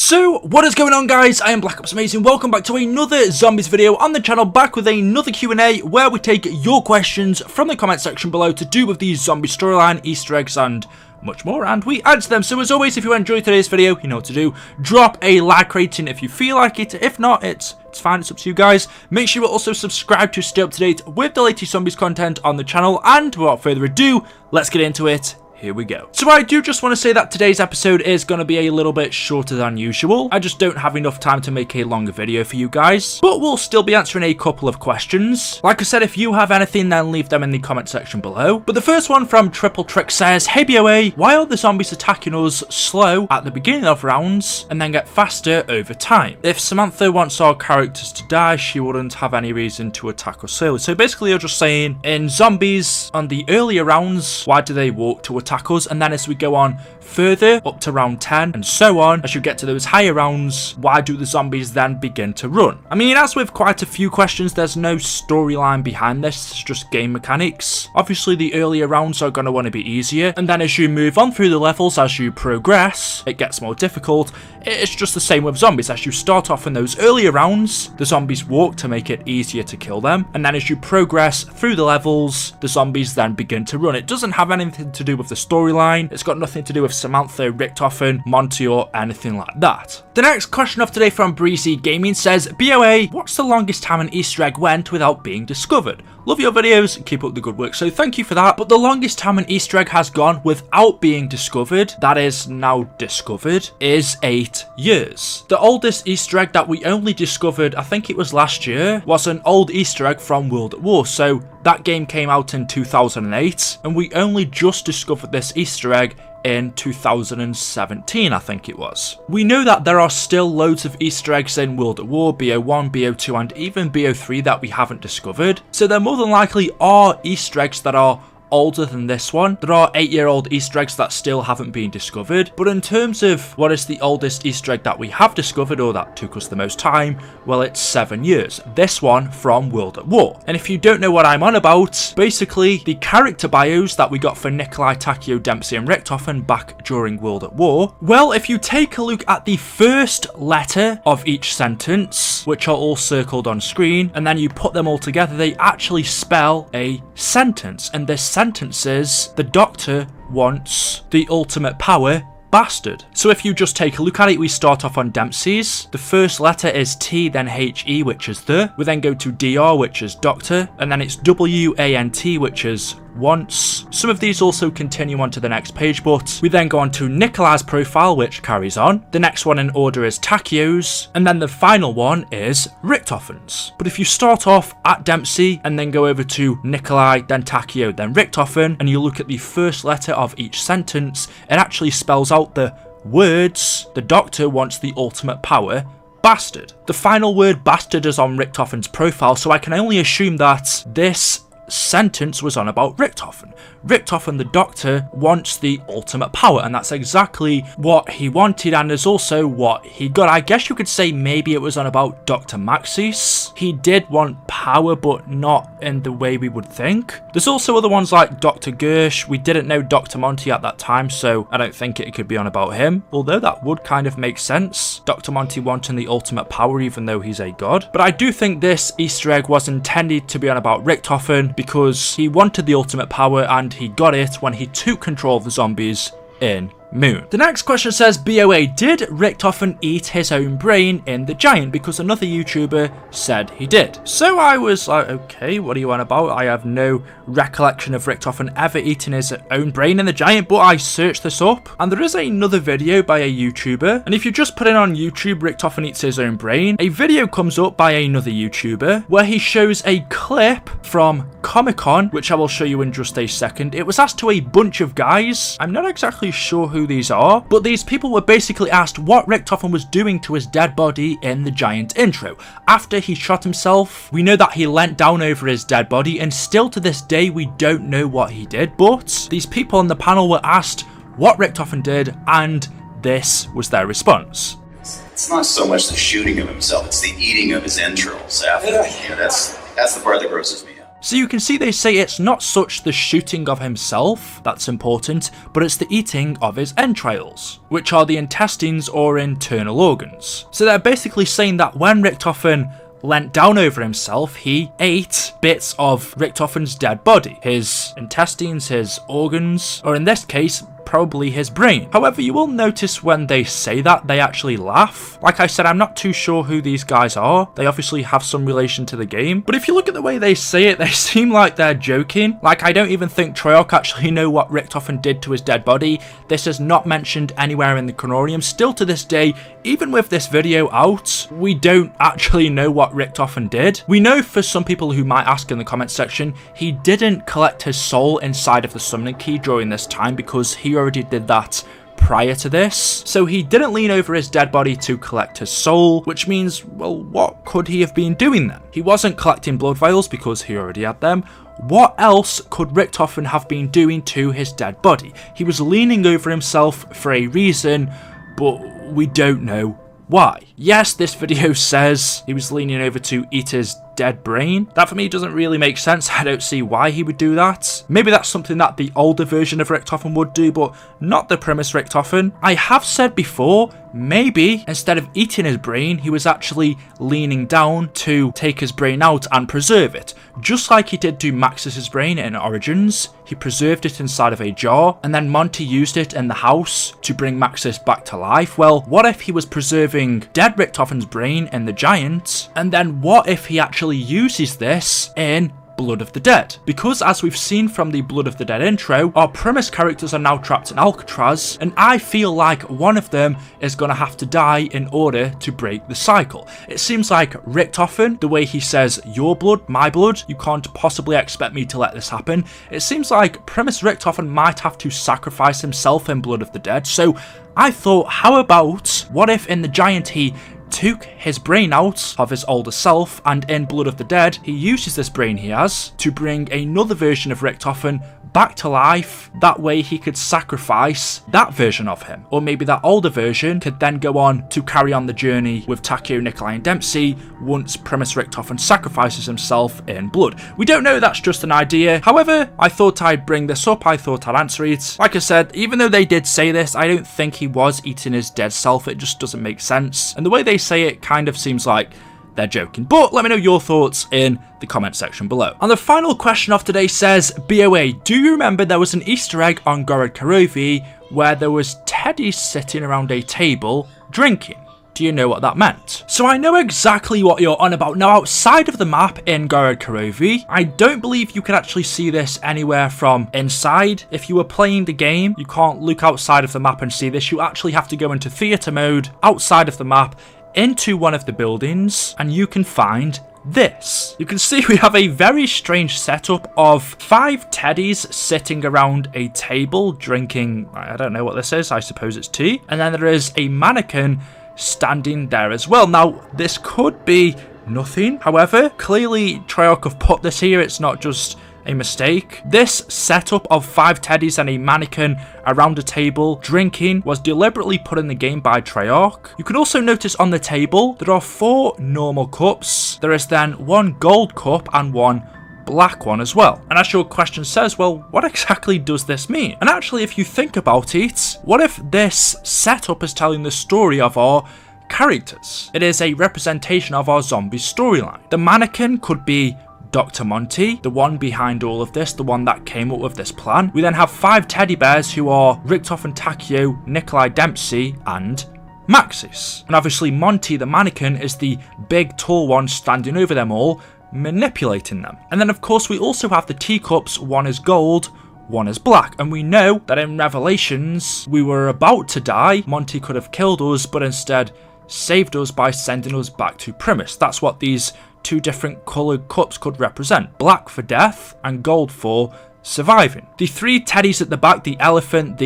So, what is going on, guys? I am Black Ops Amazing. Welcome back to another Zombies video on the channel, back with another Q&A where we take your questions from the comment section below to do with the zombie storyline, Easter eggs and much more, and we answer them. So as always, if you enjoyed today's video, you know what to do. Drop a like rating if you feel like it. If not, it's fine, it's up to you guys. Make sure you also subscribe to stay up to date with the latest zombies content on the channel, and without further ado, let's get into it. Here we go. So I do just want to say that today's episode is going to be a little bit shorter than usual. I just don't have enough time to make a longer video for you guys, but we'll still be answering a couple of questions. Like I said, if you have anything, then leave them in the comment section below. But the first one from Triple Trick says, "Hey BOA, why are the zombies attacking us slow at the beginning of rounds and then get faster over time? If Samantha wants our characters to die, she wouldn't have any reason to attack us early." So basically you're just saying, in zombies on the earlier rounds, why do they walk to attack us? And then as we go on further up to round 10 and so on, as you get to those higher rounds, why do the zombies then begin to run? I mean, as with quite a few questions, there's no storyline behind this, it's just game mechanics. Obviously the earlier rounds are going to want to be easier, and then as you move on through the levels, as you progress, it gets more difficult. It's just the same with zombies. As you start off in those earlier rounds, the zombies walk to make it easier to kill them, and then as you progress through the levels, the zombies then begin to run. It doesn't have anything to do with the storyline, it's got nothing to do with Samantha, Richtofen, Monty or anything like that. The next question of today from Breezy Gaming says, "BOA, what's the longest time an Easter egg went without being discovered? Love your videos, keep up the good work." So thank you for that. But the longest time an Easter egg has gone without being discovered, that is now discovered, is 8 years. The oldest Easter egg that we only discovered, I think it was last year, was an old Easter egg from World at War. So that game came out in 2008, and we only just discovered this Easter egg in 2017, I think it was. We know that there are still loads of Easter eggs in World at War, BO1, BO2 and even BO3 that we haven't discovered. So there more than likely are Easter eggs that are older than this one. There are 8-year-old Easter eggs that still haven't been discovered, but in terms of what is the oldest Easter egg that we have discovered, or that took us the most time, well, it's 7 years. This one from World at War. And if you don't know what I'm on about, basically the character bios that we got for Nikolai, Takeo, Dempsey and Richtofen back during World at War, well, if you take a look at the first letter of each sentence, which are all circled on screen, and then you put them all together, they actually spell a sentence. And this sentence is, "The Doctor wants the ultimate power, bastard." So if you just take a look at it, we start off on Dempsey's. The first letter is T, then HE, which is the. We then go to DR, which is Doctor, and then it's WANT, which is wants. Some of these also continue on to the next page, but we then go on to Nikolai's profile, which carries on. The next one in order is Takeo's, and then the final one is Richtofen's. But if you start off at Dempsey and then go over to Nikolai, then Takeo, then Richtofen, and you look at the first letter of each sentence, it actually spells out the words, "The Doctor wants the ultimate power, bastard." The final word bastard is on Richtofen's profile, so I can only assume that this sentence was on about Richtofen. Richtofen, the Doctor, wants the ultimate power, and that's exactly what he wanted, and is also what he got. I guess you could say maybe it was on about Dr. Maxis. He did want power, but not in the way we would think. There's also other ones like Dr. Gersh. We didn't know Dr. Monty at that time, so I don't think it could be on about him, although that would kind of make sense. Dr. Monty wanting the ultimate power even though he's a god. But I do think this Easter egg was intended to be on about Richtofen, because he wanted the ultimate power and he got it when he took control of the zombies in Moon. The next question says, "BOA, did Richtofen eat his own brain in The Giant? Because another YouTuber said he did." So I was like, okay, what are you on about? I have no recollection of Richtofen ever eating his own brain in The Giant, but I searched this up, and there is another video by a YouTuber, and if you just put in on YouTube, Richtofen eats his own brain, a video comes up by another YouTuber where he shows a clip from Comic-Con, which I will show you in just a second. It was asked to a bunch of guys. I'm not exactly sure who these are, but these people were basically asked what Richtofen was doing to his dead body in The Giant intro. After he shot himself, we know that he leant down over his dead body, and still to this day we don't know what he did, but these people on the panel were asked what Richtofen did, and this was their response. It's not so much the shooting of himself, it's the eating of his entrails after. You know, that's the part that grosses me out. So you can see they say it's not such the shooting of himself that's important, but it's the eating of his entrails, which are the intestines or internal organs. So they're basically saying that when Richtofen leant down over himself, he ate bits of Richtofen's dead body, his intestines, his organs, or in this case, probably his brain. However, you will notice when they say that, they actually laugh. Like I said, I'm not too sure who these guys are. They obviously have some relation to the game. But if you look at the way they say it, they seem like they're joking. Like, I don't even think Treyarch actually know what Richtofen did to his dead body. This is not mentioned anywhere in the Chronorium. Still to this day, even with this video out, we don't actually know what Richtofen did. We know for some people who might ask in the comment section, he didn't collect his soul inside of the summoning key during this time because he already did that prior to this. So he didn't lean over his dead body to collect his soul, which means, well, what could he have been doing then? He wasn't collecting blood vials because he already had them. What else could Richtofen have been doing to his dead body? He was leaning over himself for a reason, but we don't know why. Yes, this video says he was leaning over to eat his dead brain. That for me doesn't really make sense. I don't see why he would do that. Maybe that's something that the older version of Richtofen would do, but not the Primus Richtofen. I have said before, maybe instead of eating his brain, he was actually leaning down to take his brain out and preserve it. Just like he did to Maxis' brain in Origins, he preserved it inside of a jar, and then Monty used it in the house to bring Maxis back to life. Well, what if he was preserving dead Richtofen's brain in the Giant, and then what if he actually uses this in Blood of the Dead? Because as we've seen from the Blood of the Dead intro, our Primus characters are now trapped in Alcatraz, and I feel like one of them is going to have to die in order to break the cycle. It seems like Richtofen, the way he says, your blood, my blood, you can't possibly expect me to let this happen. It seems like Primus Richtofen might have to sacrifice himself in Blood of the Dead, so I thought, how about, what if in the Giant he took his brain out of his older self, and in Blood of the Dead, he uses this brain he has to bring another version of Richtofen back to life. That way he could sacrifice that version of him. Or maybe that older version could then go on to carry on the journey with Takeo, Nikolai and Dempsey once Primus Richtofen sacrifices himself in Blood. We don't know, that's just an idea. However, I thought I'd bring this up, I thought I'd answer it. Like I said, even though they did say this, I don't think he was eating his dead self, it just doesn't make sense. And the way they say it kind of seems like they're joking. But let me know your thoughts in the comment section below. And the final question of today says, BOA, do you remember there was an Easter egg on Gorod Karovi where there was teddies sitting around a table drinking? Do you know what that meant? So I know exactly what you're on about. Now, outside of the map in Gorod Karovi, I don't believe you can actually see this anywhere from inside. If you were playing the game, you can't look outside of the map and see this. You actually have to go into theater mode outside of the map into one of the buildings, and you can find this. You can see we have a very strange setup of 5 teddies sitting around a table drinking, I don't know what this is, I suppose it's tea, and then there is a mannequin standing there as well. Now, this could be nothing, however, clearly Treyarch have put this here, it's not just a mistake. This setup of 5 teddies and a mannequin around a table drinking was deliberately put in the game by Treyarch. You can also notice on the table there are 4 normal cups. There is then 1 gold cup and 1 black one as well. And as your question says, well, what exactly does this mean? And actually, if you think about it, what if this setup is telling the story of our characters? It is a representation of our zombie storyline. The mannequin could be Dr. Monty, the one behind all of this, the one that came up with this plan. We then have 5 teddy bears who are Richtofen, Takeo, Nikolai Dempsey, and Maxis. And obviously Monty, the mannequin, is the big tall one standing over them all, manipulating them. And then of course we also have the teacups, one is gold, one is black, and we know that in Revelations we were about to die. Monty could have killed us, but instead saved us by sending us back to Primus. That's what these 2 different coloured cups could represent. Black for death and gold for surviving. The 3 teddies at the back, the elephant,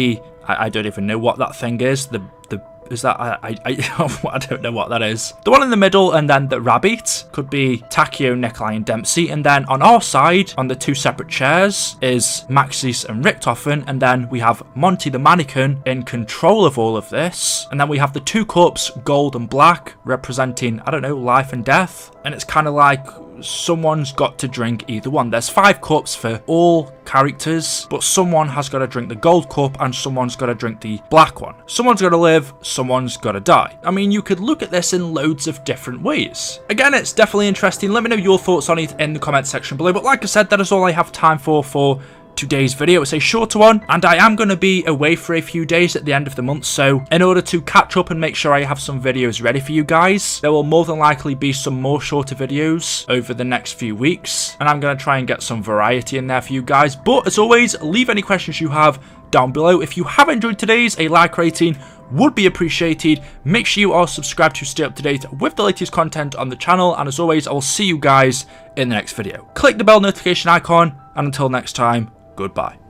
I don't even know what that thing is, is that, I don't know what that is. The one in the middle and then the rabbit could be Takeo, Nikolai and Dempsey, and then on our side, on the 2 separate chairs, is Maxis and Richtofen, and then we have Monty the mannequin in control of all of this, and then we have the 2 cups, gold and black, representing, I don't know, life and death, and it's kind of like someone's got to drink either one. There's 5 cups for all characters, but someone has got to drink the gold cup and someone's got to drink the black one. Someone's got to live, someone's got to die. I mean, you could look at this in loads of different ways. Again, it's definitely interesting. Let me know your thoughts on it in the comment section below. But like I said, that is all I have time for today's video. It's a shorter one, and I am going to be away for a few days at the end of the month, so in order to catch up and make sure I have some videos ready for you guys, there will more than likely be some more shorter videos over the next few weeks, and I'm going to try and get some variety in there for you guys. But as always, leave any questions you have down below. If you have enjoyed today's, a like rating would be appreciated. Make sure you are subscribed to stay up to date with the latest content on the channel, and as always, I will see you guys in the next video. Click the bell notification icon, and until next time, goodbye.